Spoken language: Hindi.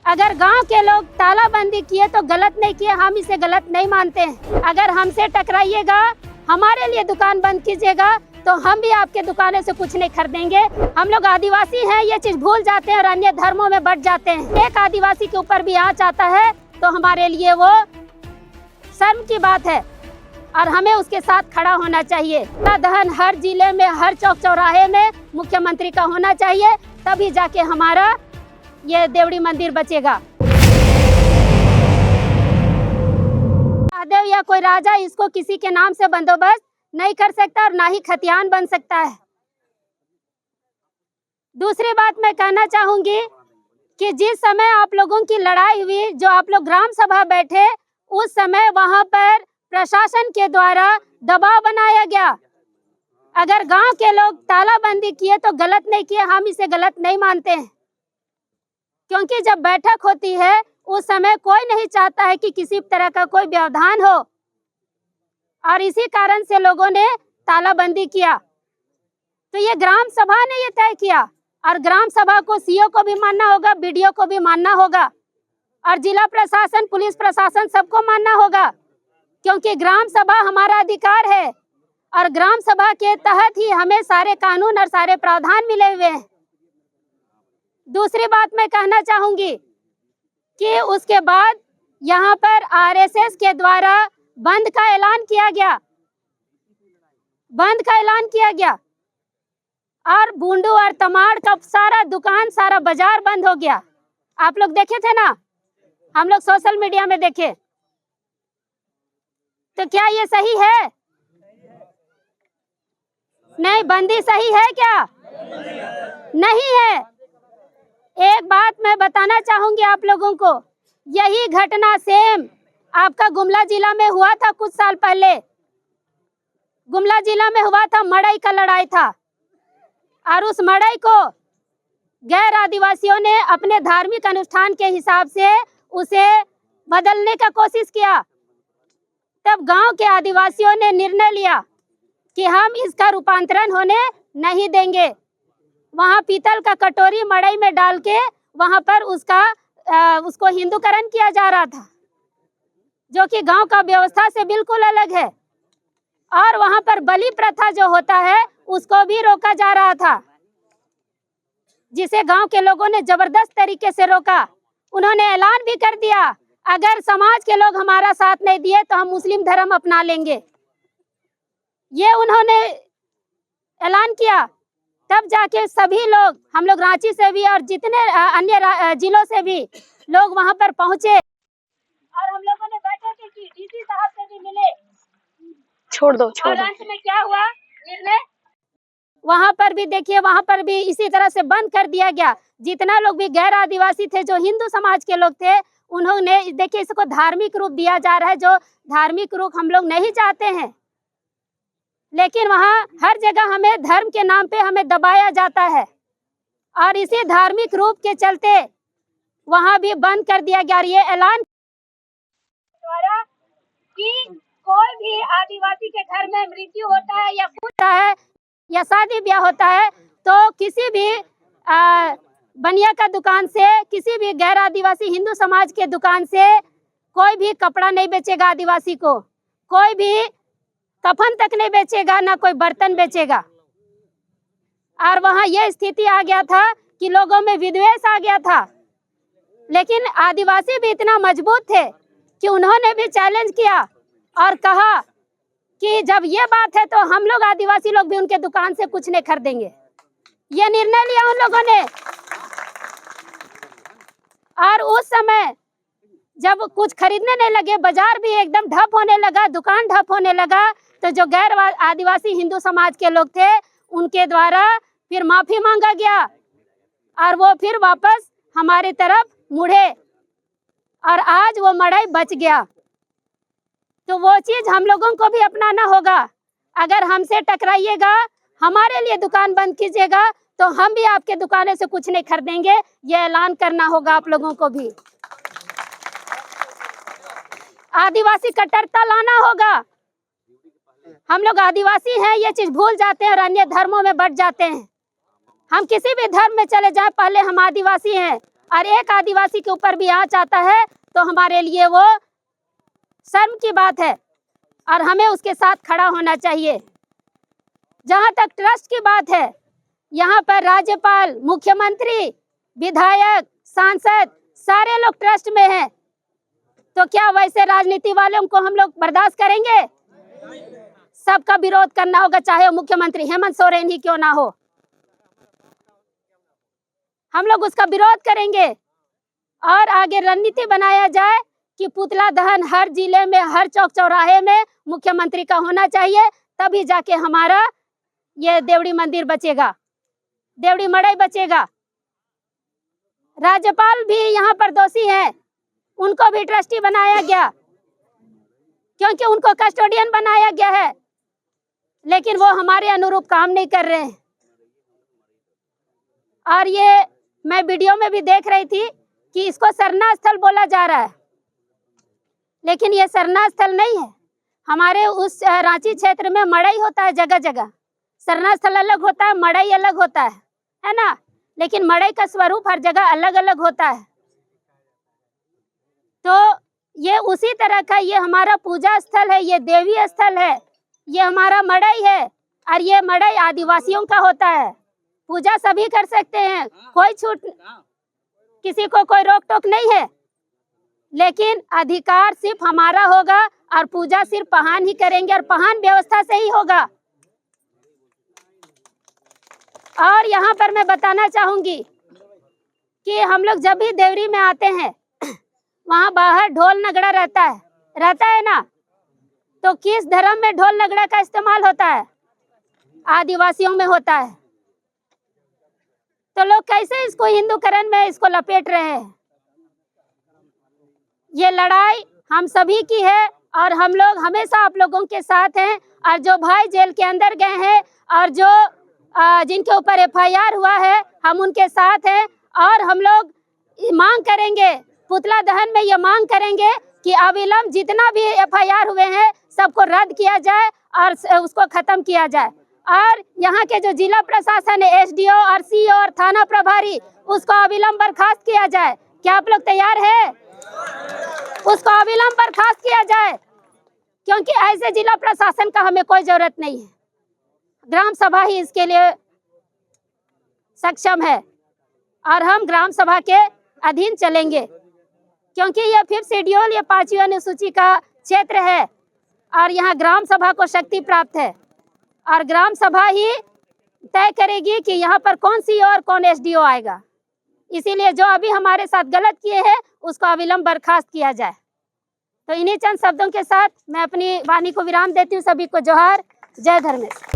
अगर गांव के लोग तालाबंदी किए तो गलत नहीं किए, हम इसे गलत नहीं मानते हैं। अगर हमसे टकराइएगा, हमारे लिए दुकान बंद कीजिएगा तो हम भी आपके दुकाने से कुछ नहीं खरीदेंगे। हम लोग आदिवासी हैं, ये चीज भूल जाते हैं और अन्य धर्मों में बढ़ जाते हैं। एक आदिवासी के ऊपर भी आँच आता है तो हमारे लिए वो शर्म की बात है और हमें उसके साथ खड़ा होना चाहिए। दहन हर जिले में, हर चौक चौराहे में मुख्यमंत्री का होना चाहिए, तभी जाके हमारा ये देवड़ी मंदिर बचेगा। महादेव या कोई राजा इसको किसी के नाम से बंदोबस्त नहीं कर सकता और ना ही खतियान बन सकता है। दूसरी बात मैं कहना चाहूंगी कि जिस समय आप लोगों की लड़ाई हुई, जो आप लोग ग्राम सभा बैठे, उस समय वहां पर प्रशासन के द्वारा दबाव बनाया गया। अगर गांव के लोग तालाबंदी किए तो गलत नहीं किए, हम इसे गलत नहीं मानते हैं, क्योंकि जब बैठक होती है उस समय कोई नहीं चाहता है कि किसी तरह का कोई व्यवधान हो, और इसी कारण से लोगों ने तालाबंदी किया। तो ये ग्राम सभा ने ये तय किया और ग्राम सभा को सीओ को भी मानना होगा, बीडीओ को भी मानना होगा और जिला प्रशासन, पुलिस प्रशासन सबको मानना होगा, क्योंकि ग्राम सभा हमारा अधिकार है और ग्राम सभा के तहत ही हमें सारे कानून और सारे प्रावधान मिले हुए हैं। दूसरी बात मैं कहना चाहूंगी कि उसके बाद यहाँ पर आरएसएस के द्वारा बंद का ऐलान किया गया, और बूंदू और तमाड़ का सारा दुकान, सारा बाजार बंद हो गया। आप लोग देखे थे ना, हम लोग सोशल मीडिया में देखे। तो क्या ये सही है? नहीं, बंदी सही है क्या? नहीं है। एक बात मैं बताना चाहूंगी आप लोगों को, यही घटना सेम आपका गुमला जिला में हुआ था कुछ साल पहले। गुमला जिला में हुआ था, मड़ई का लड़ाई था, और उस मड़ई को गैर आदिवासियों ने अपने धार्मिक अनुष्ठान के हिसाब से उसे बदलने का कोशिश किया। तब गांव के आदिवासियों ने निर्णय लिया कि हम इसका रूपांतरण होने नहीं देंगे। वहां पीतल का कटोरी मड़ई में डाल के वहां पर उसको हिंदूकरण किया जा रहा था, जो कि गांव का व्यवस्था से बिल्कुल अलग है। और वहां पर बलि प्रथा जो होता है उसको भी रोका जा रहा था, जिसे गांव के लोगों ने जबरदस्त तरीके से रोका। उन्होंने ऐलान भी कर दिया, अगर समाज के लोग हमारा साथ नहीं दिए तो हम मुस्लिम धर्म अपना लेंगे। ये उन्होंने ऐलान किया। तब जाके सभी लोग, हम लोग रांची से भी और जितने अन्य जिलों से भी लोग वहां पर पहुंचे, और हम लोगों ने बैठक की, डीसी साहब से भी मिले। छोड़ दो। और अंत में क्या हुआ निर्णय? वहां पर भी देखिए, वहां पर भी इसी तरह से बंद कर दिया गया। जितना लोग भी गैर आदिवासी थे, जो हिंदू समाज के लोग थे, उन्होंने देखिए इसको धार्मिक रूप दिया जा रहा है, जो धार्मिक रूप हम लोग नहीं चाहते हैं, लेकिन वहाँ हर जगह हमें धर्म के नाम पे हमें दबाया जाता है, और इसी धार्मिक रूप के चलते वहाँ भी बंद कर दिया गया। ये ऐलान द्वारा कि कोई भी आदिवासी के घर में मृत्यु होता है या कुछ होता है या शादी ब्याह होता है, तो किसी भी बनिया का दुकान से, किसी भी गैर आदिवासी हिंदू समाज के दुकान से कोई भी कपड़ा नहीं बेचेगा आदिवासी को, कोई भी कफन तक नहीं बेचेगा, ना कोई बर्तन बेचेगा। और वहाँ यह स्थिति आ गया था कि लोगों में विद्वेष आ गया था, लेकिन आदिवासी भी इतना मजबूत थे कि उन्होंने भी चैलेंज किया और कहा कि जब ये बात है तो हम लोग आदिवासी लोग भी उनके दुकान से कुछ नहीं खरीदेंगे। ये निर्णय लिया उन लोगों ने। और उस समय जब कुछ खरीदने नहीं लगे, बाजार भी एकदम ठप होने लगा, दुकान ठप होने लगा, तो जो गैर आदिवासी हिंदू समाज के लोग थे उनके द्वारा फिर माफी मांगा गया और वो फिर वापस हमारी तरफ मुड़े, और आज वो मड़ई बच गया। तो वो चीज हम लोगों को भी अपनाना होगा। अगर हमसे टकराइएगा, हमारे लिए दुकान बंद कीजिएगा, तो हम भी आपके दुकाने से कुछ नहीं खरीदेंगे। ये ऐलान करना होगा आप लोगों को भी। आदिवासी कट्टरता लाना होगा। हम लोग आदिवासी हैं, ये चीज भूल जाते हैं और अन्य धर्मों में बढ़ जाते हैं। हम किसी भी धर्म में चले जाएं, पहले हम आदिवासी हैं, और एक आदिवासी के ऊपर भी आंच आता है तो हमारे लिए वो शर्म की बात है और हमें उसके साथ खड़ा होना चाहिए। जहां तक ट्रस्ट की बात है, यहाँ पर राज्यपाल, मुख्यमंत्री, विधायक, सांसद सारे लोग ट्रस्ट में हैं, तो क्या वैसे राजनीति वालों को हम लोग बर्दाश्त करेंगे? सबका विरोध करना होगा, चाहे वो मुख्यमंत्री हेमंत सोरेन ही क्यों ना हो, हम लोग उसका विरोध करेंगे। और आगे रणनीति बनाया जाए कि पुतला दहन हर जिले में, हर चौक चौराहे में मुख्यमंत्री का होना चाहिए, तभी जाके हमारा ये देवड़ी मंदिर बचेगा, देवड़ी मड़ई बचेगा। राज्यपाल भी यहाँ पर दोषी हैं, उनको भी ट्रस्टी बनाया गया क्योंकि उनको कस्टोडियन बनाया गया है, लेकिन वो हमारे अनुरूप काम नहीं कर रहे हैं। और ये मैं वीडियो में भी देख रही थी कि इसको सरना स्थल बोला जा रहा है, लेकिन ये सरना स्थल नहीं है। हमारे उस रांची क्षेत्र में मड़ई होता है जगह जगह, सरना स्थल अलग होता है, मड़ई अलग होता है ना। लेकिन मड़ई का स्वरूप हर जगह अलग अलग होता है। तो ये उसी तरह का, ये हमारा पूजा स्थल है, ये देवी स्थल है, ये हमारा मड़ई है। और ये मड़ई आदिवासियों का होता है, पूजा सभी कर सकते हैं, कोई छूट, किसी को कोई रोक टोक नहीं है, लेकिन अधिकार सिर्फ हमारा होगा और पूजा सिर्फ पहान ही करेंगे और पहान व्यवस्था से ही होगा। और यहाँ पर मैं बताना चाहूंगी कि हम लोग जब भी देवरी में आते हैं वहाँ बाहर ढोल नगड़ा रहता है ना। तो किस धर्म में ढोल नगड़ा का इस्तेमाल होता है? आदिवासियों में होता है। तो लोग कैसे इसको हिंदूकरण में इसको लपेट रहे हैं? ये लड़ाई हम सभी की है और हम लोग हमेशा आप लोगों के साथ हैं। और जो भाई जेल के अंदर गए हैं और जो जिनके ऊपर FIR हुआ है, हम उनके साथ हैं। और हम लोग मांग करेंगे, पुतला दहन में ये मांग करेंगे कि अविलंब जितना भी FIR हुए हैं सबको रद्द किया जाए और उसको खत्म किया जाए। और यहाँ के जो जिला प्रशासन है, SDO और CO और थाना प्रभारी, उसको अविलंब बर्खास्त किया जाए। क्या आप लोग तैयार हैं? उसको अविलंब बर्खास्त किया जाए, क्योंकि ऐसे जिला प्रशासन का हमें कोई जरूरत नहीं है। ग्राम सभा ही इसके लिए सक्षम है और हम ग्राम सभा के अधीन चलेंगे, क्योंकि यह 5th शेड्यूल, ये 5वीं अनुसूची का क्षेत्र है और यहाँ ग्राम सभा को शक्ति प्राप्त है। और ग्राम सभा ही तय करेगी कि यहाँ पर कौन CO और कौन SDO आएगा। इसीलिए जो अभी हमारे साथ गलत किए हैं उसको अविलंब बर्खास्त किया जाए। तो इन्हीं चंद शब्दों के साथ मैं अपनी वाणी को विराम देती हूँ। सभी को जोहार, जय धर्मेश।